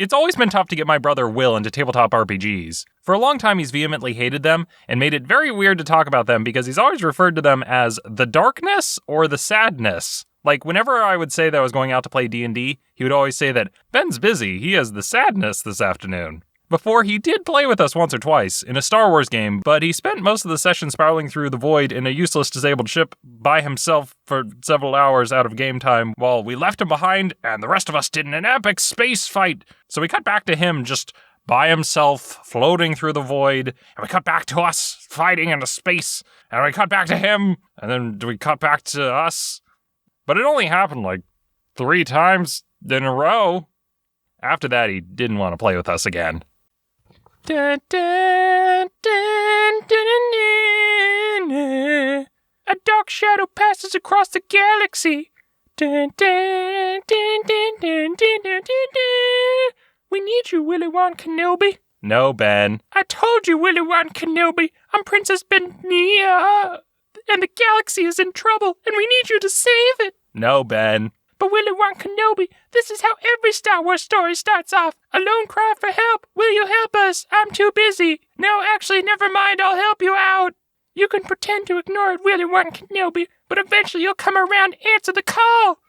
It's always been tough to get my brother Will into tabletop RPGs. For a long time, he's vehemently hated them and made it very weird to talk about them because he's always referred to them as the darkness or the sadness. Like, whenever I would say that I was going out to play D&D, he would always say that, Ben's busy, he has the sadness this afternoon. Before, he did play with us once or twice in a Star Wars game, but he spent most of the session spiraling through the void in a useless disabled ship by himself for several hours out of game time while we left him behind and the rest of us did an epic space fight. So we cut back to him just by himself floating through the void, and we cut back to us fighting into space, and we cut back to him, and then we cut back to us. But it only happened like 3 times in a row. After that, he didn't want to play with us again. Dun, dun, dun, dun, dun, dun. A dark shadow passes across the galaxy. Dun, dun, dun, dun, dun, dun, dun, dun, dun. We need you, Willy Wonka Kenobi. No, Ben. I told you, Willy Wonka Kenobi. I'm Princess Benia, and the galaxy is in trouble, and we need you to save it. No, Ben. But Willy Wonka Kenobi, this is how every Star Wars story starts off. A lone cry for help. Will you help us? I'm too busy. No, actually, never mind. I'll help you out. You can pretend to ignore it, Willy Wonka Kenobi, but eventually you'll come around and answer the call.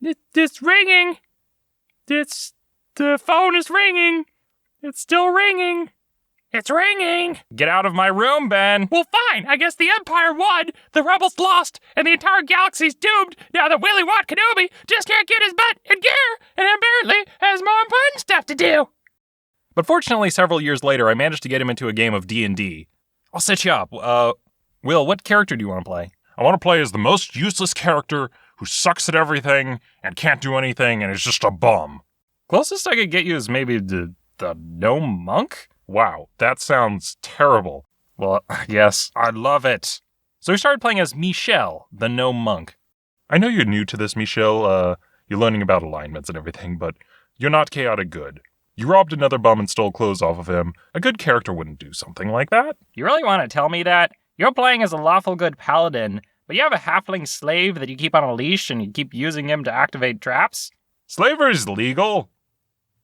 It's ringing. The phone is ringing. It's still ringing. It's ringing! Get out of my room, Ben! Well, fine! I guess the Empire won, the Rebels lost, and the entire galaxy's doomed now that Willy Wonka Kenobi just can't get his butt in gear, and apparently has more important stuff to do! But fortunately, several years later, I managed to get him into a game of D&D. I'll set you up. Will, what character do you want to play? I want to play as the most useless character who sucks at everything and can't do anything and is just a bum. Closest I could get you is maybe the gnome monk? Wow, that sounds terrible. Well, yes, I love it. So we started playing as Michelle, the gnome monk. I know you're new to this, Michelle. You're learning about alignments and everything, but you're not chaotic good. You robbed another bum and stole clothes off of him. A good character wouldn't do something like that. You really want to tell me that? You're playing as a lawful good paladin, but you have a halfling slave that you keep on a leash and you keep using him to activate traps? Slavery's legal.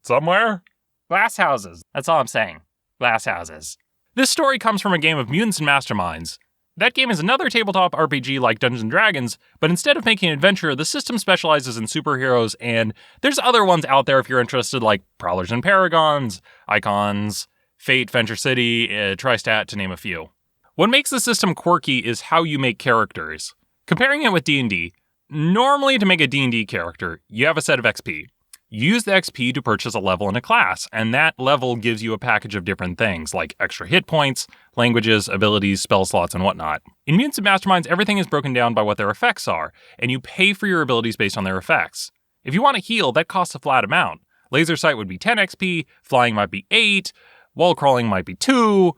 Somewhere? Glass houses. That's all I'm saying. Glass houses. This story comes from a game of Mutants and Masterminds. That game is another tabletop RPG like Dungeons & Dragons, but instead of making an adventure, the system specializes in superheroes, and there's other ones out there if you're interested, like Prowlers and Paragons, Icons, Fate, Venture City, Tristat, to name a few. What makes the system quirky is how you make characters. Comparing it with D&D, normally to make a D&D character, you have a set of XP. You use the XP to purchase a level in a class, and that level gives you a package of different things, like extra hit points, languages, abilities, spell slots, and whatnot. In Mutants and Masterminds, everything is broken down by what their effects are, and you pay for your abilities based on their effects. If you want to heal, that costs a flat amount. Laser sight would be 10 XP, flying might be 8, wall crawling might be 2.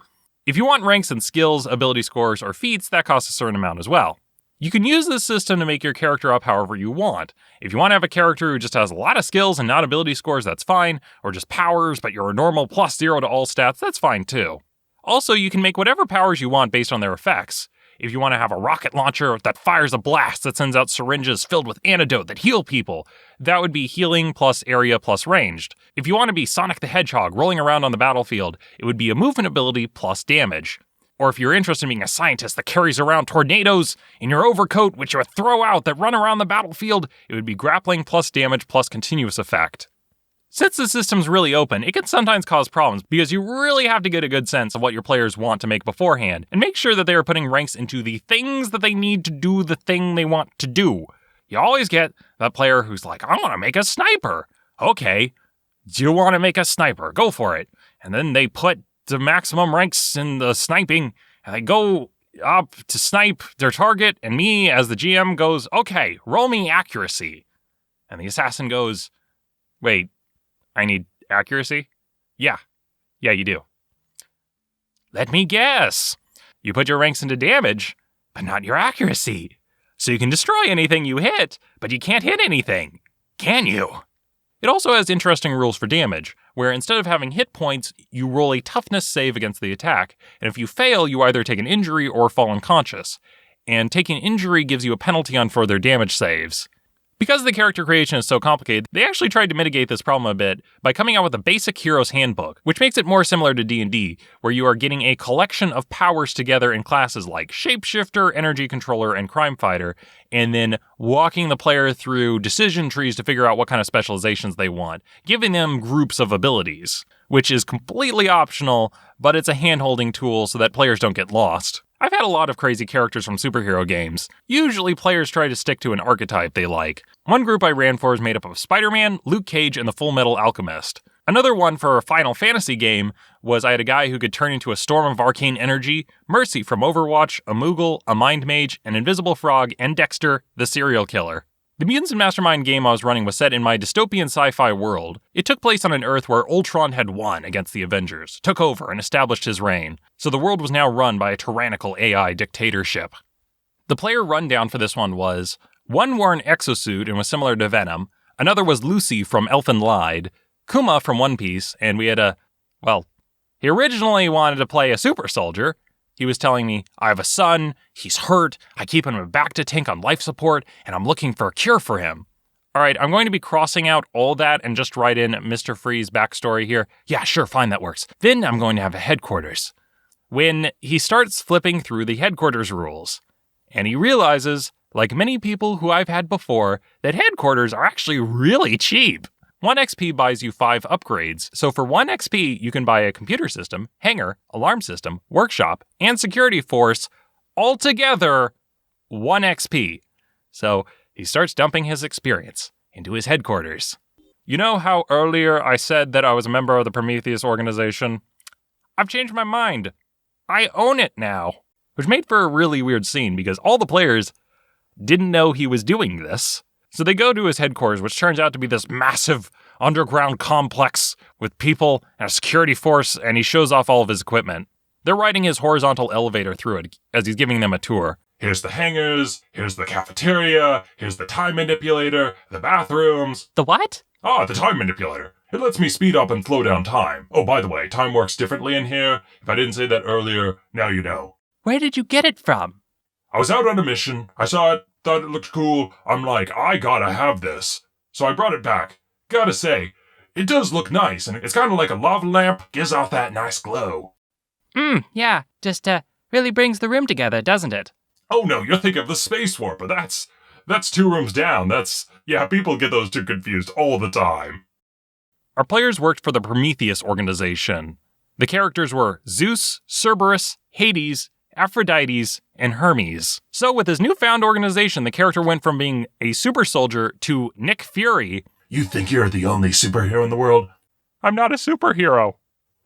If you want ranks and skills, ability scores, or feats, that costs a certain amount as well. You can use this system to make your character up however you want. If you want to have a character who just has a lot of skills and not ability scores, that's fine. Or just powers, but you're a normal +0 to all stats, that's fine too. Also, you can make whatever powers you want based on their effects. If you want to have a rocket launcher that fires a blast that sends out syringes filled with antidote that heal people, that would be healing plus area plus ranged. If you want to be Sonic the Hedgehog rolling around on the battlefield, it would be a movement ability plus damage. Or if you're interested in being a scientist that carries around tornadoes in your overcoat, which you would throw out that run around the battlefield, it would be grappling plus damage plus continuous effect. Since the system's really open, it can sometimes cause problems because you really have to get a good sense of what your players want to make beforehand, and make sure that they are putting ranks into the things that they need to do the thing they want to do. You always get that player who's like, I want to make a sniper. Okay, do you want to make a sniper? Go for it. And then they put the maximum ranks in the sniping, and they go up to snipe their target, and me, as the GM, goes, okay, roll me accuracy. And the assassin goes, wait, I need accuracy? Yeah, you do. Let me guess. You put your ranks into damage, but not your accuracy. So you can destroy anything you hit, but you can't hit anything, can you? It also has interesting rules for damage, where instead of having hit points, you roll a toughness save against the attack, and if you fail, you either take an injury or fall unconscious. And taking injury gives you a penalty on further damage saves. Because the character creation is so complicated, they actually tried to mitigate this problem a bit by coming out with a basic Hero's Handbook, which makes it more similar to D&D, where you are getting a collection of powers together in classes like Shapeshifter, Energy Controller, and Crime Fighter, and then walking the player through decision trees to figure out what kind of specializations they want, giving them groups of abilities, which is completely optional, but it's a hand-holding tool so that players don't get lost. I've had a lot of crazy characters from superhero games. Usually players try to stick to an archetype they like. One group I ran for is made up of Spider-Man, Luke Cage, and the Full Metal Alchemist. Another one for a Final Fantasy game was I had a guy who could turn into a storm of arcane energy, Mercy from Overwatch, a Moogle, a Mind Mage, an Invisible Frog, and Dexter, the serial killer. The Mutants and Mastermind game I was running was set in my dystopian sci-fi world. It took place on an Earth where Ultron had won against the Avengers, took over, and established his reign, so the world was now run by a tyrannical AI dictatorship. The player rundown for this one was, one wore an exosuit and was similar to Venom, another was Lucy from Elfen Lied, Kuma from One Piece, and we had he originally wanted to play a super soldier. He was telling me, I have a son, he's hurt, I keep him in a back-to tank on life support, and I'm looking for a cure for him. Alright, I'm going to be crossing out all that and just write in Mr. Free's backstory here. Yeah, sure, fine, that works. Then I'm going to have a headquarters. When he starts flipping through the headquarters rules, and he realizes, like many people who I've had before, that headquarters are actually really cheap. 1 XP buys you 5 upgrades, so for 1 XP you can buy a computer system, hangar, alarm system, workshop, and security force, all together 1 XP. So he starts dumping his experience into his headquarters. You know how earlier I said that I was a member of the Prometheus organization? I've changed my mind. I own it now. Which made for a really weird scene because all the players didn't know he was doing this. So they go to his headquarters, which turns out to be this massive underground complex with people and a security force, and he shows off all of his equipment. They're riding his horizontal elevator through it as he's giving them a tour. Here's the hangars, here's the cafeteria, here's the time manipulator, the bathrooms. The what? The time manipulator. It lets me speed up and slow down time. Oh, by the way, time works differently in here. If I didn't say that earlier, now you know. Where did you get it from? I was out on a mission. I saw it, thought it looked cool. I'm like, I gotta have this. So I brought it back. Gotta say, it does look nice, and it's kind of like a lava lamp. Gives off that nice glow. Yeah, just really brings the room together, doesn't it? Oh no, you're thinking of the Space Warper. That's 2 rooms down. People get those two confused all the time. Our players worked for the Prometheus organization. The characters were Zeus, Cerberus, Hades, Aphrodites, and Hermes. So with his newfound organization, the character went from being a super soldier to Nick Fury. You think you're the only superhero in the world? I'm not a superhero.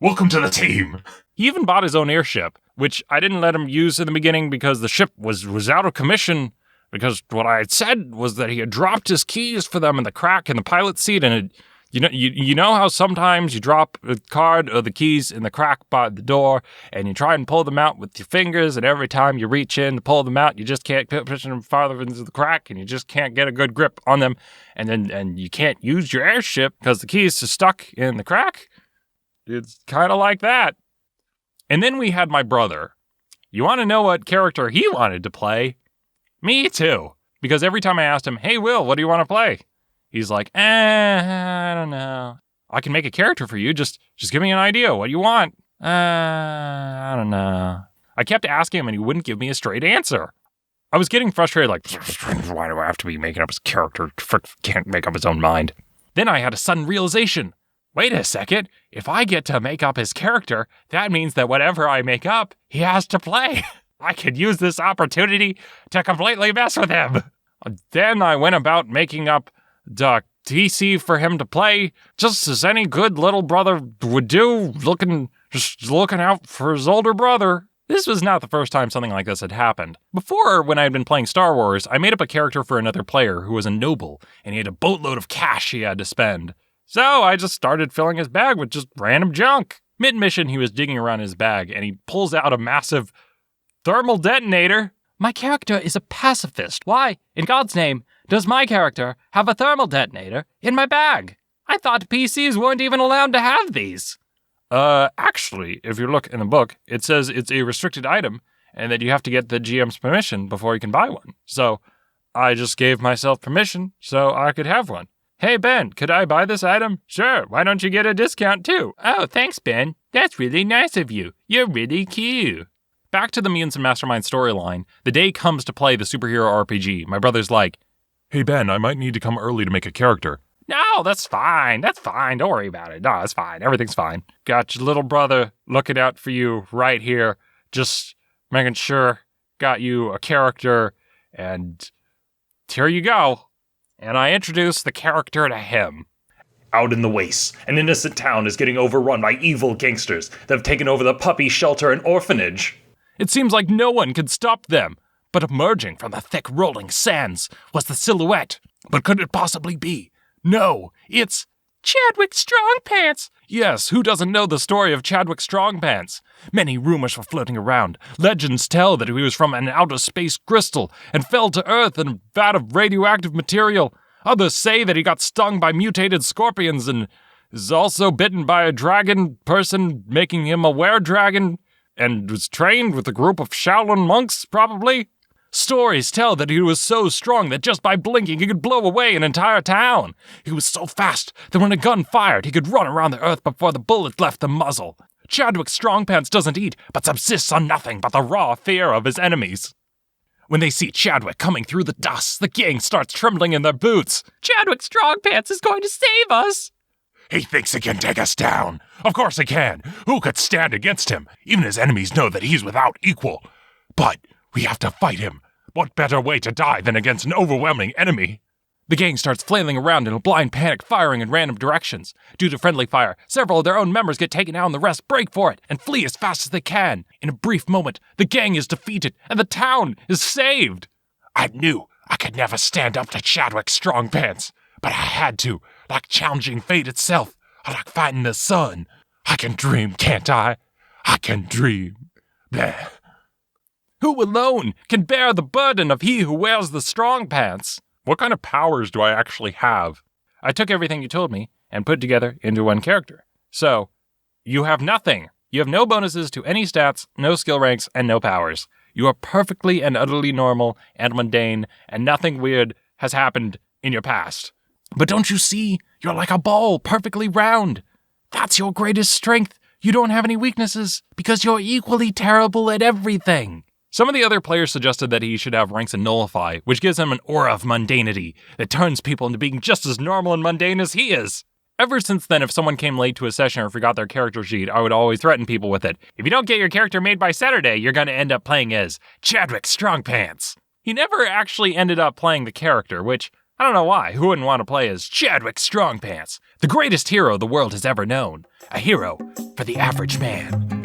Welcome to the team. He even bought his own airship, which I didn't let him use in the beginning because the ship was out of commission, because what I had said was that he had dropped his keys for them in the crack in the pilot seat, and you know how sometimes you drop a card or the keys in the crack by the door, and you try and pull them out with your fingers, and every time you reach in to pull them out, you just can't push them farther into the crack, and you just can't get a good grip on them, and you can't use your airship because the keys are stuck in the crack? It's kind of like that. And then we had my brother. You want to know what character he wanted to play? Me too. Because every time I asked him, hey Will, what do you want to play? He's like, I don't know. I can make a character for you, just give me an idea. What do you want? I don't know. I kept asking him and he wouldn't give me a straight answer. I was getting frustrated, like, why do I have to be making up his character? Can't make up his own mind. Then I had a sudden realization. Wait a second, if I get to make up his character, that means that whatever I make up, he has to play. I could use this opportunity to completely mess with him. Then I went about making up the TC for him to play, just as any good little brother would do, looking out for his older brother. This was not the first time something like this had happened. Before, when I had been playing Star Wars, I made up a character for another player who was a noble, and he had a boatload of cash he had to spend. So I just started filling his bag with just random junk. Mid-mission, he was digging around his bag, and he pulls out a massive thermal detonator. My character is a pacifist. Why, in God's name, does my character have a thermal detonator in my bag? I thought PCs weren't even allowed to have these. Actually, if you look in the book, it says it's a restricted item, and that you have to get the GM's permission before you can buy one. So, I just gave myself permission so I could have one. Hey, Ben, could I buy this item? Sure, why don't you get a discount too? Oh, thanks, Ben. That's really nice of you. You're really cute. Back to the Mutants and Masterminds storyline, the day comes to play the superhero RPG. My brother's like, Hey Ben, I might need to come early to make a character. No, that's fine. That's fine. Don't worry about it. No, it's fine. Everything's fine. Got your little brother looking out for you right here. Just making sure. Got you a character. And here you go. And I introduce the character to him. Out in the wastes, an innocent town is getting overrun by evil gangsters that have taken over the puppy shelter and orphanage. It seems like no one can stop them. But emerging from the thick rolling sands was the silhouette. But could it possibly be? No, it's Chadwick Strongpants! Yes, who doesn't know the story of Chadwick Strongpants? Many rumors were floating around. Legends tell that he was from an outer space crystal and fell to Earth in a vat of radioactive material. Others say that he got stung by mutated scorpions and is also bitten by a dragon person, making him a were-dragon, and was trained with a group of Shaolin monks, probably. Stories tell that he was so strong that just by blinking he could blow away an entire town. He was so fast that when a gun fired, he could run around the earth before the bullet left the muzzle. Chadwick Strongpants doesn't eat, but subsists on nothing but the raw fear of his enemies. When they see Chadwick coming through the dust, the gang starts trembling in their boots. Chadwick Strongpants is going to save us! He thinks he can take us down. Of course he can. Who could stand against him? Even his enemies know that he's without equal. But we have to fight him. What better way to die than against an overwhelming enemy? The gang starts flailing around in a blind panic, firing in random directions. Due to friendly fire, several of their own members get taken out and the rest break for it and flee as fast as they can. In a brief moment, the gang is defeated and the town is saved. I knew I could never stand up to Chadwick Strongpants, but I had to, like challenging fate itself, or like fighting the sun. I can dream, can't I? I can dream. Bleh. Who alone can bear the burden of he who wears the strong pants? What kind of powers do I actually have? I took everything you told me and put it together into one character. So, you have nothing. You have no bonuses to any stats, no skill ranks, and no powers. You are perfectly and utterly normal and mundane, and nothing weird has happened in your past. But don't you see? You're like a ball, perfectly round. That's your greatest strength. You don't have any weaknesses, because you're equally terrible at everything. Some of the other players suggested that he should have ranks in Nullify, which gives him an aura of mundanity that turns people into being just as normal and mundane as he is. Ever since then, if someone came late to a session or forgot their character sheet, I would always threaten people with it. If you don't get your character made by Saturday, you're going to end up playing as Chadwick Strongpants. He never actually ended up playing the character, which, I don't know why. Who wouldn't want to play as Chadwick Strongpants, the greatest hero the world has ever known? A hero for the average man.